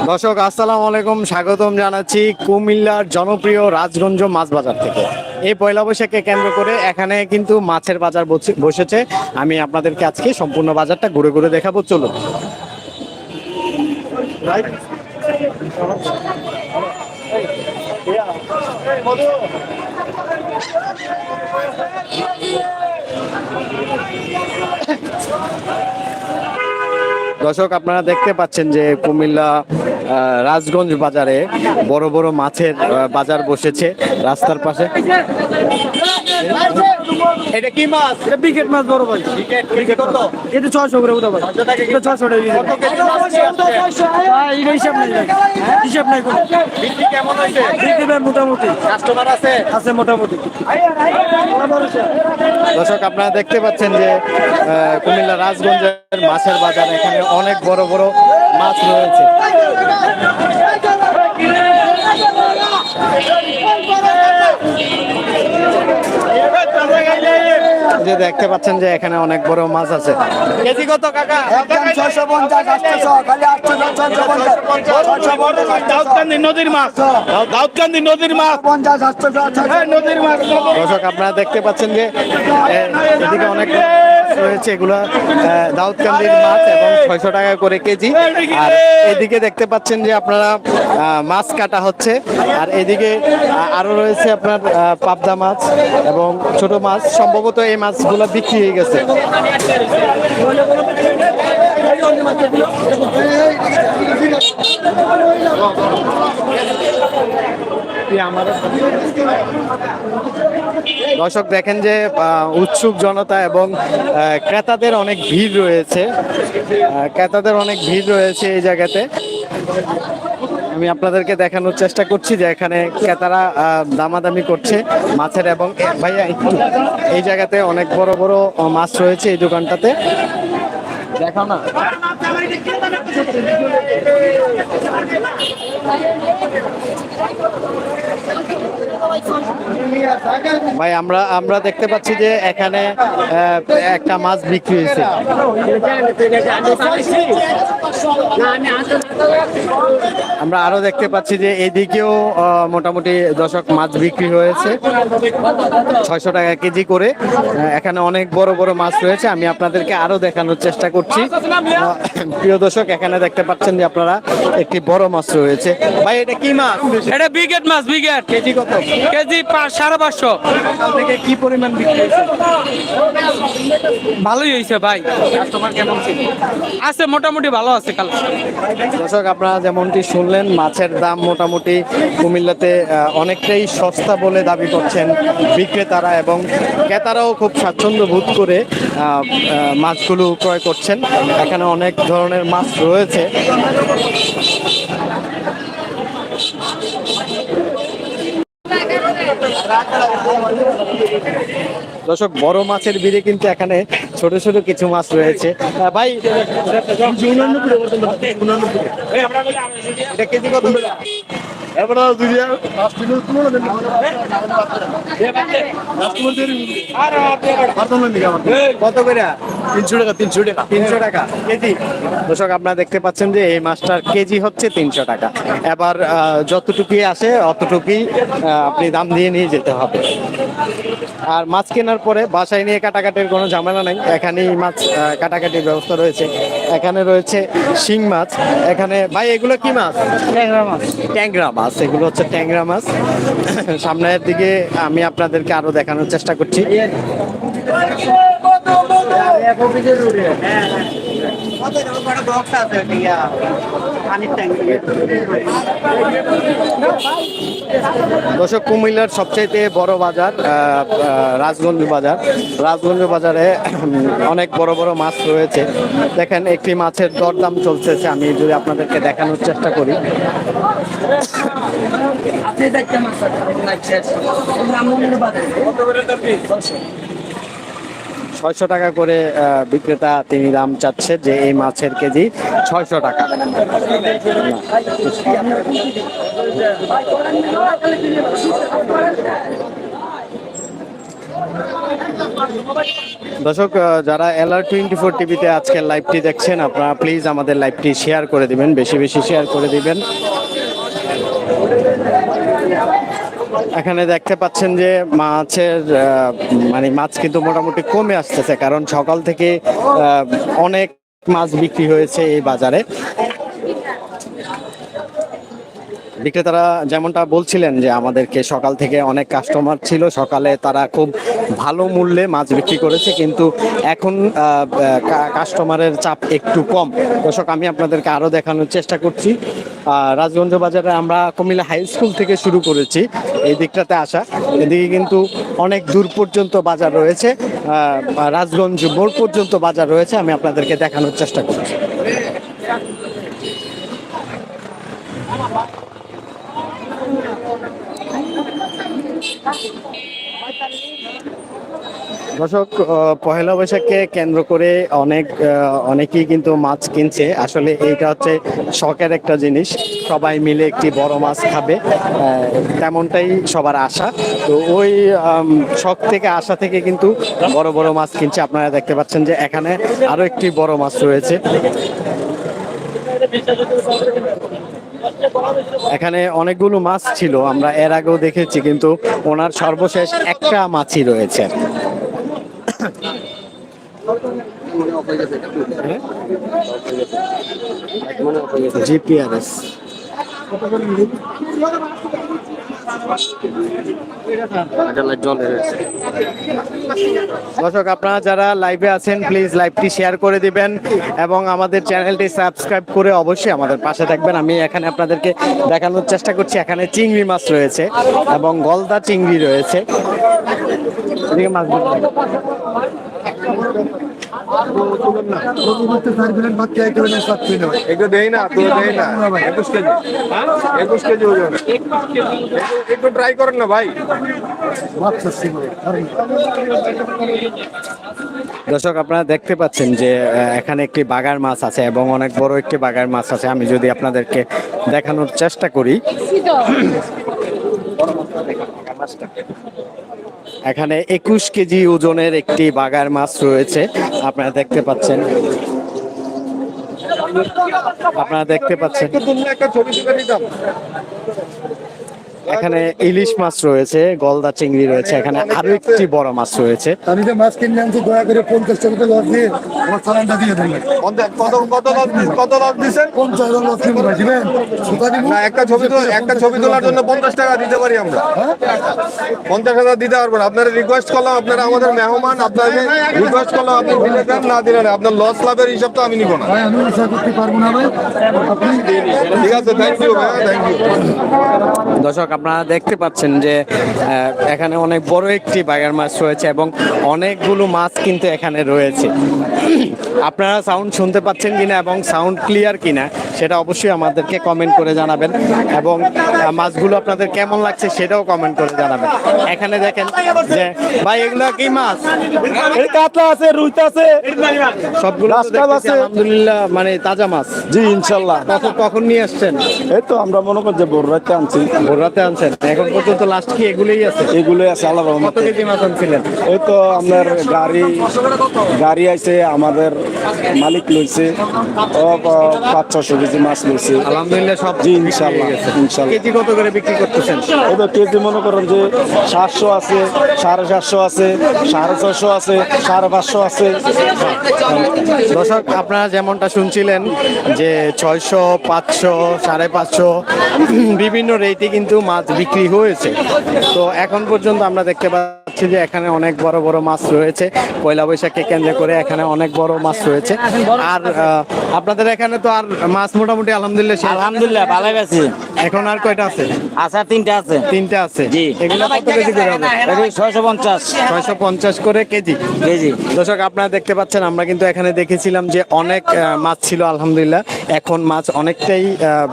দর্শক আসসালামু আলাইকুম, স্বাগতম জানাচ্ছি কুমিল্লার জনপ্রিয় রাজগঞ্জ মাছ বাজার থেকে। এই পয়লা বৈশাখকে কেন্দ্র করে এখানে কিন্তু মাছের বাজার বসেছে। আমি আপনাদেরকে আজকে সম্পূর্ণ বাজারটা ঘুরে ঘুরে দেখাবো, চলুন। দর্শক আপনারা দেখতে পাচ্ছেন যে কুমিল্লা রাজগঞ্জ বাজারে বড় বড় মাছের বাজার বসেছে রাস্তার পাশে। এটা কি মাছ? এটা বিকেট মাছ বড় ভাই। বিকেট কত? এটা 600 করে উঠা ভাই। এটা 600 টাকা দিন। ভাই এটা হিসাব নাই ভাই। হিসাব নাই কোনো। বিক্রি কেমন হয়েছে? বিক্রি ভাই মোটামুটি। কাস্টমার আছে? আছে মোটামুটি। দর্শক আপনারা দেখতে পাচ্ছেন যে কুমিল্লা রাজগঞ্জের মাছের বাজার, এখানে অনেক বড় বড় মাছ রয়েছে। যে দেখতে পাচ্ছেন যে এখানে অনেক বড় মাছ আছে। কেজি কত কাকা? 650 800 খালি 850 দাউদকান্দি নদীর মাছ, দাউদকান্দি নদীর মাছ, 50 800 নদীর মাছ। দর্শক আপনারা দেখতে পাচ্ছেন যে এদিকে অনেক রয়েছে, এগুলো দাউদকান্দির মাছ এবং 600 টাকা করে কেজি। আর এদিকে দেখতে পাচ্ছেন যে আপনারা মাছ কাটা হচ্ছে, আর এদিকে আরো রয়েছে আপনার পাবদা মাছ এবং ছোট মাছ। সম্ভবত এই মাছগুলো বিক্রি হয়ে গেছে। দর্শক দেখেন যে উৎসুক জনতা এবং ক্রেতাদের অনেক ভিড় রয়েছে, এই জায়গাতে। আমি আপনাদেরকে দেখানোর চেষ্টা করছি যে এখানে ক্রেতারা দামাদামি করছে মাছের। এবং ভাইয়া একটু এই জায়গাতে অনেক বড় বড় মাছ রয়েছে এই দোকানটাতে, দেখাও না। ভাই আমরা দেখতে পাচ্ছি যে এখানে একটা মাছ বিক্রি হয়েছে। আমরা আরো দেখতে পাচ্ছি যে এদিকেও মোটামুটি দর্শক মাছ বিক্রি হয়েছে 600 টাকা কেজি করে। এখানে অনেক বড় বড় মাছ রয়েছে, আমি আপনাদেরকে আরো দেখানোর চেষ্টা করছি। প্রিয় দর্শক এখানে দেখতে পাচ্ছেন যে আপনারা একটি বড় মাছ রয়েছে। ভাই এটা কি মাছ? এটা বিকেট মাছ, বিকেট। কেজি কত? কেজি 550। সকাল থেকে কি পরিমাণ বিক্রি হয়েছে? ভালোই হয়েছে ভাই। কাস্টমার কেমন ছিল? আছে মোটামুটি ভালো আছে কাল। দর্শক আপনারা যেমনটি শুনলেন, মাছের দাম মোটামুটি কুমিল্লাতে অনেকটাই সস্তা বলে দাবি করছেন বিক্রেতারা, এবং ক্রেতারাও খুব স্বাচ্ছন্দ্য বোধ করে মাছগুলো ক্রয় করছেন। এখানে অনেক ধরনের মাছ রয়েছে। দর্শক বড় মাছের ভিড়ে কিন্তু এখানে ছোট ছোট কিছু মাছ রয়েছে। ভাই এটা কেজি কত? কত করে? 300 টাকা, 300 টাকা। 300 টাকা কেজি। দর্শক আপনারা দেখতে পাচ্ছেন যে এই মাছটার কেজি হচ্ছে 300 টাকা। এবার যতটুকুই আসে অতটুকুই আপনি দাম দিয়ে নিয়ে যেতে হবে। আর মাছ কেনার পরে বাসায় নিয়ে কাটাকাটির কোনো ঝামেলা নাই, এখানেই মাছ কাটাকাটির ব্যবস্থা রয়েছে। এখানে রয়েছে শিং মাছ। এখানে ভাই এগুলো কি মাছ? ট্যাংরা মাছ। এগুলো হচ্ছে ট্যাংরা মাছ। সামনের দিকে আমি আপনাদেরকে আরো দেখানোর চেষ্টা করছি। দর্শক কুমিল্লার সবচাইতে বড় বাজার রাজগঞ্জ বাজার। রাজগঞ্জ বাজারে অনেক বড় বড় মাছ রয়েছে। দেখেন একটি মাছের দরদাম চলতেছে, আমি যদি আপনাদেরকে দেখানোর চেষ্টা করি। 600 টাকা করে বিক্রেতা তিনি দাম চাচ্ছে, যে এই মাছের কেজি 600 টাকা। দর্শক যারা LR24 টিভিতে আজকের লাইভটি দেখছেন, আপনারা প্লিজ আমাদের লাইভটি শেয়ার করে দিবেন, বেশি বেশি শেয়ার করে দিবেন। এখানে দেখতে পাচ্ছেন যে মাছের মানে মাছ কিন্তু মোটামুটি কমে আসতেছে, কারণ সকাল থেকে অনেক মাছ বিক্রি হয়েছে এই বাজারে। বিক্রেতারা যেমনটা বলছিলেন যে আমাদেরকে সকাল থেকে অনেক কাস্টমার ছিল, সকালে তারা খুব ভালো মূল্যে মাছ বিক্রি করেছে, কিন্তু এখন কাস্টমারের চাপ একটু কম। দর্শক আমি আপনাদেরকে আরও দেখানোর চেষ্টা করছি। রাজগঞ্জ বাজারে আমরা কুমিল্লা হাই স্কুল থেকে শুরু করেছি এই দিকটাতে আসা, এদিকে কিন্তু অনেক দূর পর্যন্ত বাজার রয়েছে, রাজগঞ্জ মোড় পর্যন্ত বাজার রয়েছে, আমি আপনাদেরকে দেখানোর চেষ্টা করছি। দর্শক পহেলা বৈশাখকে কেন্দ্র করে অনেকেই কিন্তু মাছ কিনছে। আসলে এইটা হচ্ছে শখের একটা জিনিস, সবাই মিলে একটি বড় মাছ খাবে, তেমনটাই সবার আশা। তো ওই শখ থেকে আশা থেকে কিন্তু বড় বড় মাছ কিনছে। আপনারা দেখতে পাচ্ছেন যে এখানে আরো একটি বড় মাছ রয়েছে। এখানে অনেকগুলো মাছ ছিল, আমরা এর আগেও দেখেছি, কিন্তু ওনার সর্বশেষ একটা মাছই রয়েছে। জিপিআরএস দর্শক আপনারা যারা লাইভে আছেন প্লিজ লাইভটি শেয়ার করে দিবেন এবং আমাদের চ্যানেলটি সাবস্ক্রাইব করে অবশ্যই আমাদের পাশে থাকবেন। আমি এখানে আপনাদেরকে দেখানোর চেষ্টা করছি, এখানে চিংড়ি মাছ রয়েছে এবং গলদা চিংড়ি রয়েছে। এদিকে মাছ একটু দেই না, তো দেই না, 21 কেজি 21 কেজি ওজন, একটু ট্রাই করেন না ভাই। দর্শক আপনারা দেখতে পাচ্ছেন যে এখানে একটি বাগার মাছ আছে এবং অনেক বড় একটি বাগার মাছ আছে। আমি যদি আপনাদেরকে দেখানোর চেষ্টা করি, এখানে 21 কেজি ওজনের একটি বাগার মাছ রয়েছে। আপনারা দেখতে পাচ্ছেন একটা ছবি তুলে নিতাম। এখানে ইলিশ মাছ রয়েছে, গলদা চিংড়ি রয়েছে, এখানে আরো একটি বড় মাছ রয়েছে। আমি যে মাছ কিনে আনছি দয়া করে 50 টাকা লস দিয়ে আমার চালানটা দিয়ে দেন। কত লাভ দিছেন? 50 টাকা লস কিনে দিবেন। না, একটা ছবি তোলার জন্য 50 টাকা দিতে পারি আমরা। 50,000 দিতে পারবেন। আপনারা রিকোয়েস্ট করলাম, আপনারা আমাদের মেহমান, আপনাকে রিকোয়েস্ট করলাম, আপনি দিলে দেন, না দিলে না। আপনার লস লাভের হিসাব তো আমি নিব না। ভাই আমি হিসাব করতে পারবো না ভাই। আপনি ঠিক আছে, থ্যাংক ইউ ভাই, থ্যাংক ইউ। দর্শক আপনারা দেখতে পাচ্ছেন যে এখানে অনেক বড় একটি বাগার মাছ রয়েছে এবং অনেকগুলো মাছ কিন্তু এখানে রয়েছে। আপনারা সাউন্ড শুনতে পাচ্ছেন কিনা এবং সাউন্ড ক্লিয়ার কিনা সেটা অবশ্যই আমাদেরকে কমেন্ট করে জানাবেন এবং মাছগুলো আপনাদের কেমন লাগছে সেটাও কমেন্ট করে জানাবেন। এখানে দেখেন যে ভাই এগুলো কি মাছ? কাতলা আছে, রুইতা আছে, সবগুলো তো দেখতেছি আলহামদুলিল্লাহ মানে তাজা মাছ। জি ইনশাআল্লাহ। কখন নিয়ে আসছেন? এই তো আমরা মনে করি যে ভোর রাতে আনছি। ভোর রাতে আনছেন? এখন পর্যন্ত লাস্ট কি এগুলোই আছে? এগুলো আছে আল্লাহর কত রহমতে। কেজি মাছ আনছিলেন? এই তো আপনার গাড়ি আইছে, আমাদের মালিক লইছে 500-600 কেজি মাছ লইছে। আলহামদুলিল্লাহ সব জি ইনশাআল্লাহ, ইনশাআল্লাহ। কেজি কত করে বিক্রি করতেছেন? এই তো কেজি মনে করেন যে 700 আছে, 750 আছে, 650 আছে, 550 আছে। দর্শক আপনারা যেমনটা শুনছিলেন যে 600, 500, 550 বিভিন্ন রেটে কিন্তু মাছ বিক্রি হয়েছে। তো এখন পর্যন্ত আমরা দেখতে পাচ্ছি যে এখানে অনেক বড় বড় মাছ রয়েছে। পয়লা বৈশাখকে কেন্দ্র করে এখানে অনেক বড় মাছ রয়েছে। আর আপনাদের এখানে তো আর মাছ মোটামুটি আলহামদুলিল্লাহ আলহামদুলিল্লাহ ভালো গেছে। এখন আর কয়টা আছে? আচ্ছা তিনটা আছে। তিনটা আছে। জি। এগুলো কত কেজি করে হবে? 650 650 করে কেজি। কেজি। দর্শক আপনারা দেখতে পাচ্ছেন আমরা কিন্তু এখানে দেখেছিলাম যে অনেক মাছ ছিল আলহামদুলিল্লাহ, এখন মাছ অনেকটাই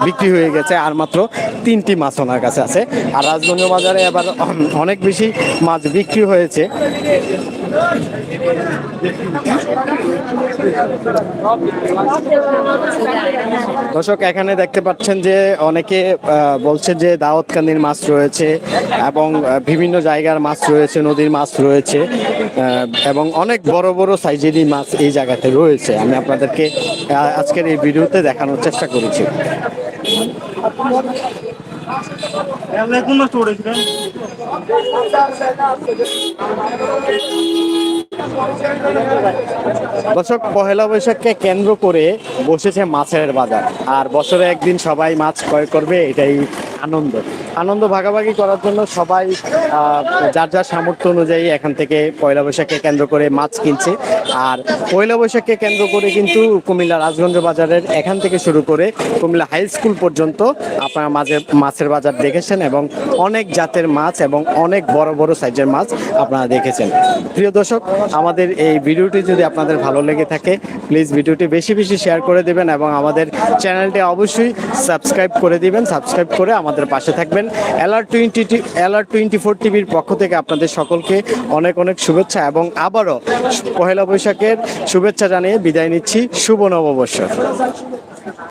বিক্রি হয়ে গেছে, আর মাত্র 3টি মাছ ওনার কাছে আছে। আর রাজগঞ্জ বাজারে এবার অনেক বেশি মাছ বিক্রি হয়েছে। দর্শক এখানে দেখতে পাচ্ছেন যে অনেকে বলছে যে দাউদকান্দির মাছ রয়েছে এবং বিভিন্ন জায়গার মাছ রয়েছে, নদীর মাছ রয়েছে এবং অনেক বড় বড় সাইজেরই মাছ এই জায়গাতে রয়েছে। আমি আপনাদেরকে আজকের এই ভিডিওতে দেখানোর চেষ্টা করেছি। দর্শক পহেলা বৈশাখকে কেন্দ্র করে বসেছে মাছের বাজার, আর বছরে একদিন সবাই মাছ ক্রয় করবে, এটাই আনন্দ ভাগাভাগি করার জন্য সবাই যার যার সামর্থ্য অনুযায়ী এখান থেকে পয়লা বৈশাখকে কেন্দ্র করে মাছ কিনছে। আর পয়লা বৈশাখকে কেন্দ্র করে কিন্তু কুমিল্লা রাজগঞ্জ বাজারের এখান থেকে শুরু করে কুমিল্লা হাই স্কুল পর্যন্ত আপনারা মাছের বাজার দেখেছেন এবং অনেক জাতের মাছ এবং অনেক বড় বড় সাইজের মাছ আপনারা দেখেছেন। প্রিয় দর্শক, আমাদের এই ভিডিওটি যদি আপনাদের ভালো লেগে থাকে প্লিজ ভিডিওটি বেশি বেশি শেয়ার করে দেবেন এবং আমাদের চ্যানেলটি অবশ্যই সাবস্ক্রাইব করে দিবেন। সাবস্ক্রাইব করে আমাদের পাশে থাকবেন। LR24 টিভির পক্ষ থেকে আপনাদের সকলকে অনেক অনেক শুভেচ্ছা এবং আবারও পহেলা বৈশাখের শুভেচ্ছা জানিয়ে বিদায় নিচ্ছি। শুভ নববর্ষ।